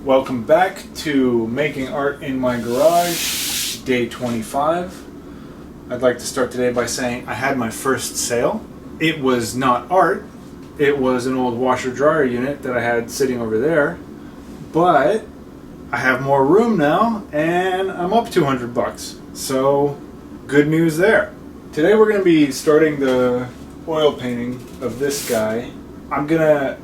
Welcome back to Making Art in My Garage, day 25. I'd like to start today by saying I had my first sale. It was not art, it was an old washer-dryer unit that I had sitting over there, but I have more room now and I'm up $200, so good news there. Today we're going to be starting the oil painting of this guy. I'm going to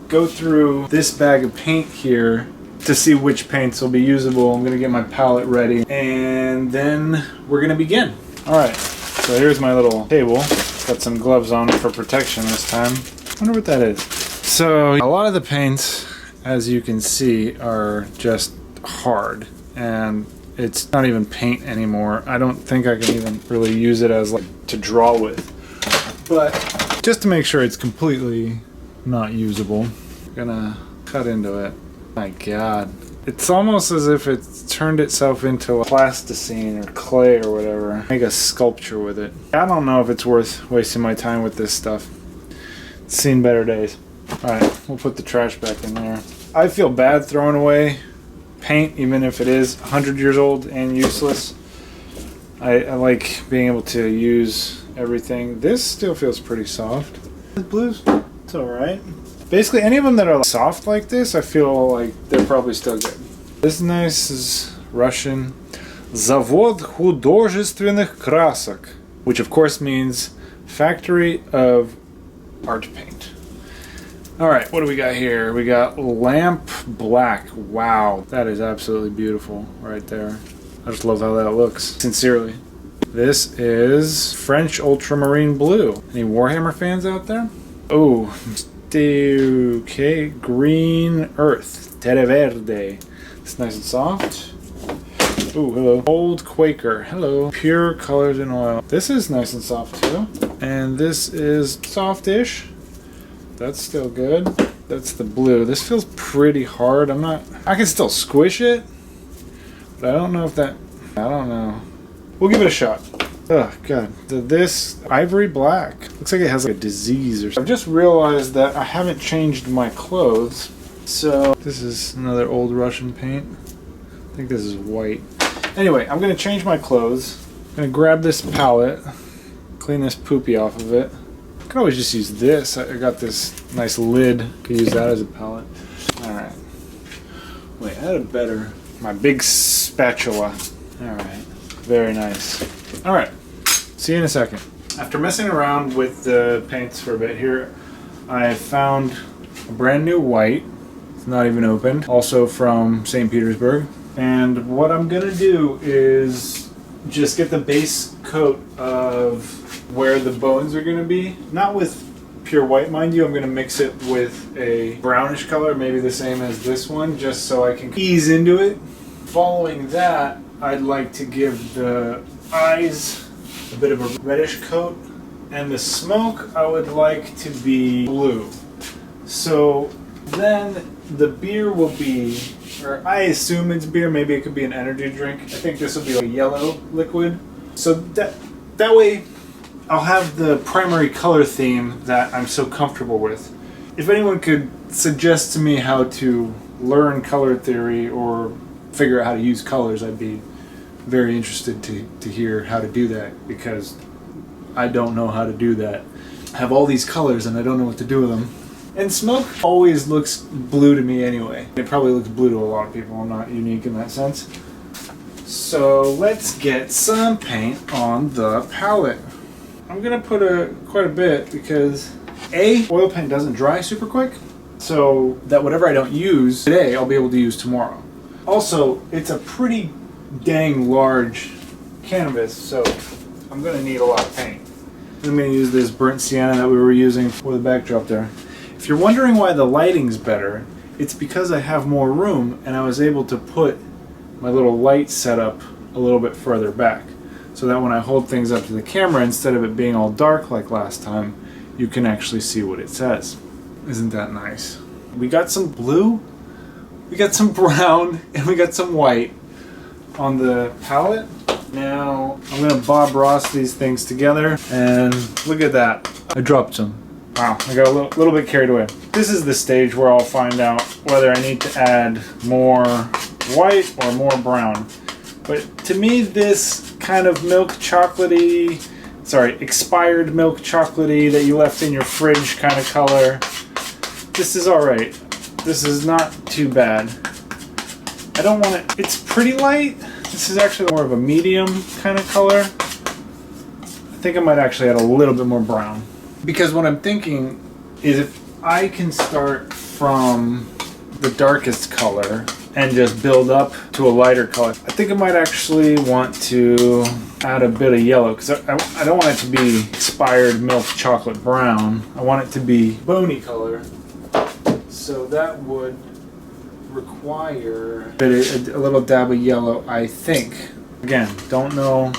go through this bag of paint here to see which paints will be usable. I'm going to get my palette ready and then we're going to begin. Alright, so here's my little table. Got some gloves on for protection this time. I wonder what that is. So a lot of the paints, as you can see, are just hard and it's not even paint anymore. I don't think I can even really use it as like to draw with. But just to make sure it's completely not usable, I'm gonna cut into it. My god. It's almost as if it's turned itself into a plasticine or clay or whatever. Make a sculpture with it. I don't know if it's worth wasting my time with this stuff. It's seen better days. Alright, we'll put the trash back in there. I feel bad throwing away paint, even if it is 100 years old and useless. I like being able to use everything. This still feels pretty soft. The blues, it's alright. Basically, any of them that are soft like this, I feel like they're probably still good. This nice is Russian. Завод художественных красок, which of course means factory of art paint. Alright, what do we got here? We got lamp black. Wow, that is absolutely beautiful right there. I just love how that looks, sincerely. This is French ultramarine blue. Any Warhammer fans out there? Oh, okay, green earth, terra verde. It's nice and soft. Ooh, hello. Old Quaker, hello. Pure colors in oil. This is nice and soft too. And this is softish. That's still good. That's the blue. This feels pretty hard. I can still squish it, but I don't know if that, I don't know. We'll give it a shot. Oh god, this ivory black looks like it has like a disease or something. I've just realized that I haven't changed my clothes, so this is another old Russian paint. I think this is white. Anyway, I'm gonna change my clothes. I'm gonna grab this palette, clean this poopy off of it. I can always just use this. I got this nice lid. Could use that as a palette. All right. Wait, I had a better. My big spatula. All right. Very nice. Alright, see you in a second. After messing around with the paints for a bit here, I found a brand new white. It's not even opened. Also from St. Petersburg. And what I'm going to do is just get the base coat of where the bones are going to be. Not with pure white, mind you. I'm going to mix it with a brownish color, maybe the same as this one, just so I can ease into it. Following that, I'd like to give the eyes a bit of a reddish coat, and the smoke I would like to be blue. So then the beer will be, or I assume it's beer, maybe it could be an energy drink. I think this will be like a yellow liquid. So that way I'll have the primary color theme that I'm so comfortable with. If anyone could suggest to me how to learn color theory or figure out how to use colors, I'd be very interested to hear how to do that, because I don't know how to do that. I have all these colors and I don't know what to do with them. And smoke always looks blue to me anyway. It probably looks blue to a lot of people. I'm not unique in that sense. So let's get some paint on the palette. I'm gonna put quite a bit because oil paint doesn't dry super quick, so that whatever I don't use today I'll be able to use tomorrow. Also, it's a pretty dang large canvas, so I'm going to need a lot of paint. I'm going to use this burnt sienna that we were using for the backdrop there. If you're wondering why the lighting's better, it's because I have more room and I was able to put my little light setup a little bit further back, so that when I hold things up to the camera, instead of it being all dark like last time, you can actually see what it says. Isn't that nice? We got some blue, we got some brown, and we got some white on the palette. Now I'm gonna Bob Ross these things together, and look at that. I dropped some. Wow, I got a little bit carried away. This is the stage where I'll find out whether I need to add more white or more brown. But to me, this kind of expired milk chocolatey that you left in your fridge kind of color, this is alright. This is not too bad. I don't want it, it's pretty light. This is actually more of a medium kind of color. I think I might actually add a little bit more brown. Because what I'm thinking is if I can start from the darkest color and just build up to a lighter color, I think I might actually want to add a bit of yellow, because I don't want it to be expired milk chocolate brown. I want it to be bony color. So that would require a little dab of yellow, I think. Again, don't know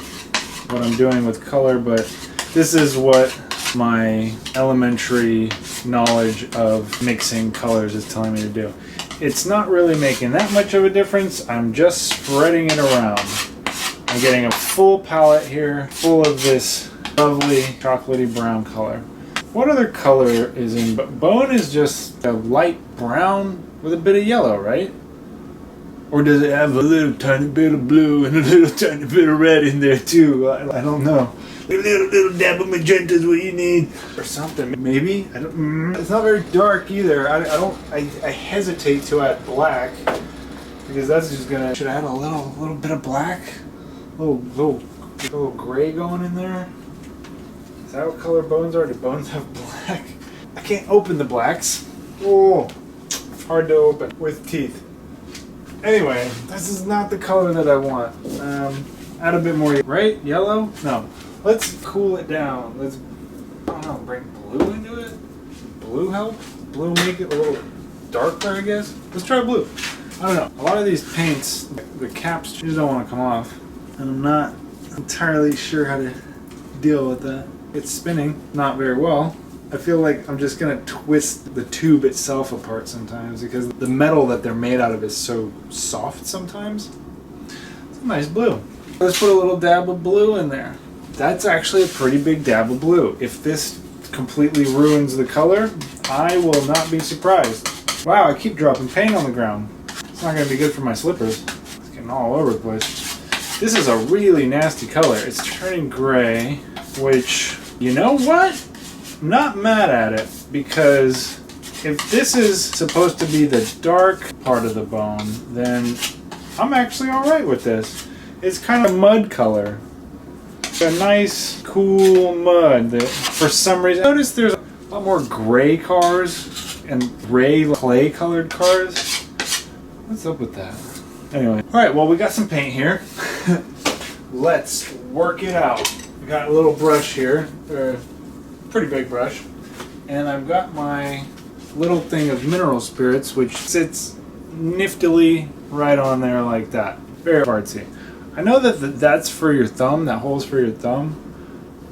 what I'm doing with color, but this is what my elementary knowledge of mixing colors is telling me to do. It's not really making that much of a difference. I'm just spreading it around. I'm getting a full palette here, full of this lovely chocolatey brown color. What other color is in bone? Is just a light brown with a bit of yellow, right? Or does it have a little tiny bit of blue and a little tiny bit of red in there too? I don't know. A little dab of magenta is what you need, or something. Maybe I don't. It's not very dark either. I hesitate to add black because that's just gonna. Should I add a little bit of black? A little gray going in there. Is that what color bones are? Do bones have black? I can't open the blacks. Oh, it's hard to open with teeth. Anyway, this is not the color that I want. Add a bit more, right? Yellow? No. Let's cool it down. Let's, I don't know, bring blue into it? Blue help? Blue make it a little darker, I guess? Let's try blue. I don't know. A lot of these paints, the caps just don't want to come off. And I'm not entirely sure how to deal with that. It's spinning not very well. I feel like I'm just going to twist the tube itself apart sometimes because the metal that they're made out of is so soft sometimes. It's a nice blue. Let's put a little dab of blue in there. That's actually a pretty big dab of blue. If this completely ruins the color, I will not be surprised. Wow, I keep dropping paint on the ground. It's not going to be good for my slippers. It's getting all over the place. This is a really nasty color. It's turning gray, which, you know what? I'm not mad at it, because if this is supposed to be the dark part of the bone, then I'm actually alright with this. It's kind of mud color. A nice, cool mud that, for some reason, I noticed there's a lot more gray cars and gray clay-colored cars. What's up with that? Anyway, all right. Well, we got some paint here. Let's work it out. I got a little brush here, a pretty big brush, and I've got my little thing of mineral spirits, which sits niftily right on there like that. Very artsy. I know that that's for your thumb, that hole's for your thumb,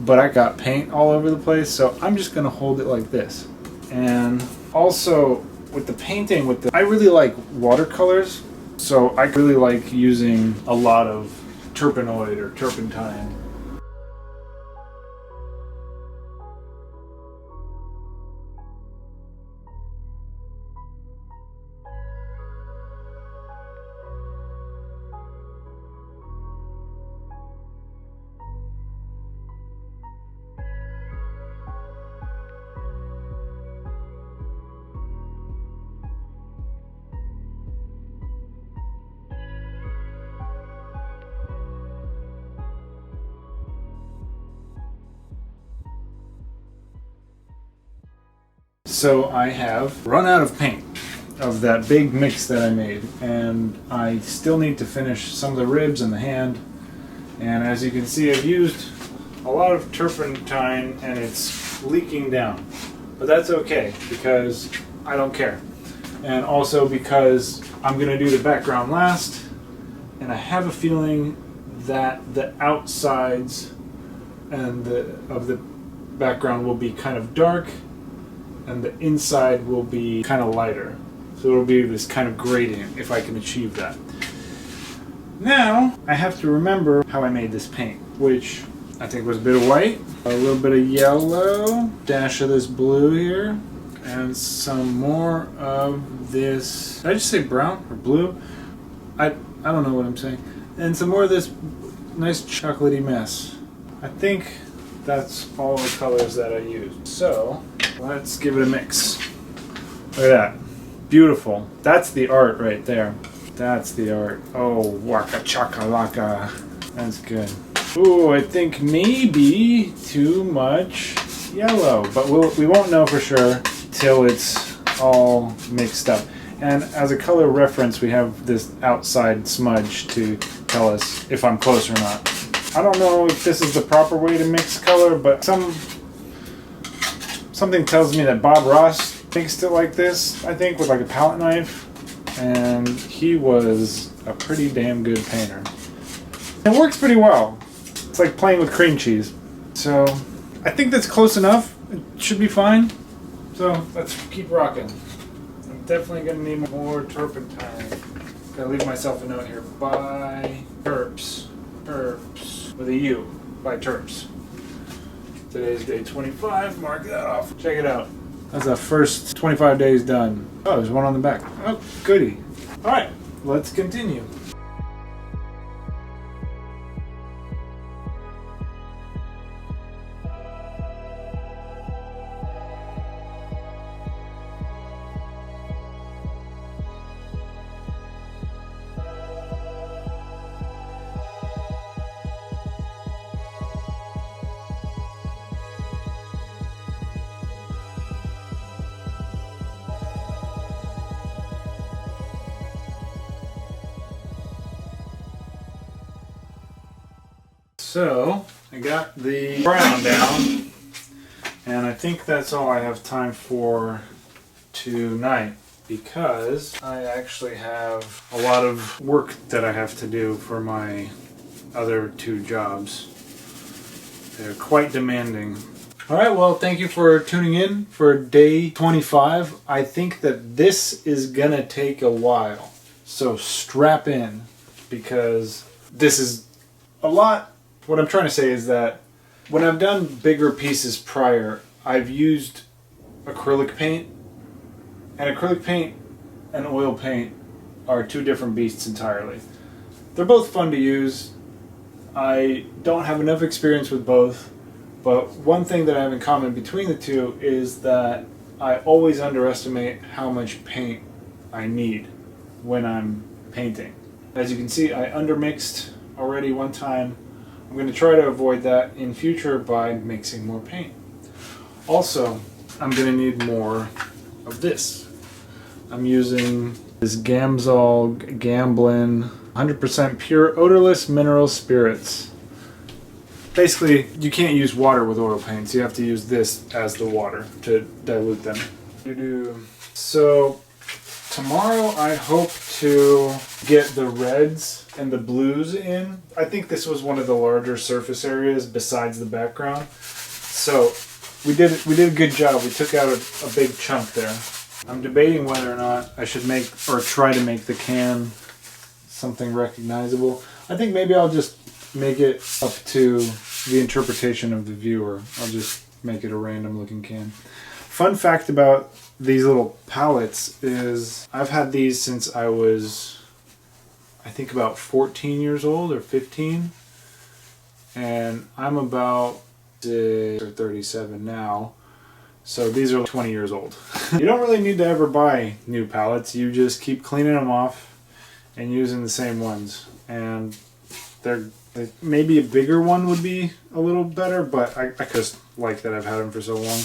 but I got paint all over the place, so I'm just going to hold it like this. And also, with the painting, I really like watercolors, so I really like using a lot of turpenoid or turpentine. So I have run out of paint of that big mix that I made, and I still need to finish some of the ribs and the hand. And as you can see, I've used a lot of turpentine and it's leaking down, but that's okay because I don't care. And also because I'm going to do the background last, and I have a feeling that the outsides and of the background will be kind of dark and the inside will be kind of lighter. So it'll be this kind of gradient if I can achieve that. Now, I have to remember how I made this paint, which I think was a bit of white, a little bit of yellow, dash of this blue here, and some more of this, did I just say brown or blue? I don't know what I'm saying. And some more of this nice chocolatey mess. I think that's all the colors that I used. So let's give it a mix. Look at that. Beautiful. That's the art right there. That's the art. Oh, waka chakalaka. That's good. Ooh, I think maybe too much yellow, but we won't know for sure till it's all mixed up. And as a color reference, we have this outside smudge to tell us if I'm close or not. I don't know if this is the proper way to mix color, but something tells me that Bob Ross mixed it like this, I think, with like a palette knife. And he was a pretty damn good painter. It works pretty well. It's like playing with cream cheese. So I think that's close enough. It should be fine. So let's keep rocking. I'm definitely going to need more turpentine. Gotta leave myself a note here. By Terps. Terps. With a U. By Terps. Today's day 25. Mark that off. Check it out. That's the first 25 days done. Oh, there's one on the back. Oh, goody. Alright, let's continue. So, I got the brown down, and I think that's all I have time for tonight, because I actually have a lot of work that I have to do for my other two jobs. They're quite demanding. Alright, well, thank you for tuning in for day 25. I think that this is gonna take a while, so strap in, because this is a lot. What I'm trying to say is that when I've done bigger pieces prior, I've used acrylic paint. And acrylic paint and oil paint are two different beasts entirely. They're both fun to use. I don't have enough experience with both, but one thing that I have in common between the two is that I always underestimate how much paint I need when I'm painting. As you can see, I undermixed already one time. I'm going to try to avoid that in future by mixing more paint. Also, I'm going to need more of this. I'm using this Gamsol Gamblin 100% pure odorless mineral spirits. Basically, you can't use water with oil paints. You have to use this as the water to dilute them. So tomorrow I hope to get the reds and the blues in. I think this was one of the larger surface areas besides the background. So we did a good job. We took out a big chunk there. I'm debating whether or not I should make or try to make the can something recognizable. I think maybe I'll just make it up to the interpretation of the viewer. I'll just make it a random looking can. Fun fact about these little palettes is I've had these since I was, I think, about 14 years old or 15, and I'm about 6 or 37 now, so these are 20 years old. You don't really need to ever buy new palettes. You just keep cleaning them off and using the same ones, and they're maybe a bigger one would be a little better, but I just like that I've had them for so long.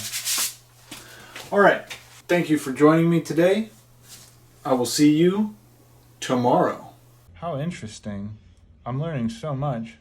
Alright, thank you for joining me today. I will see you tomorrow. How interesting. I'm learning so much.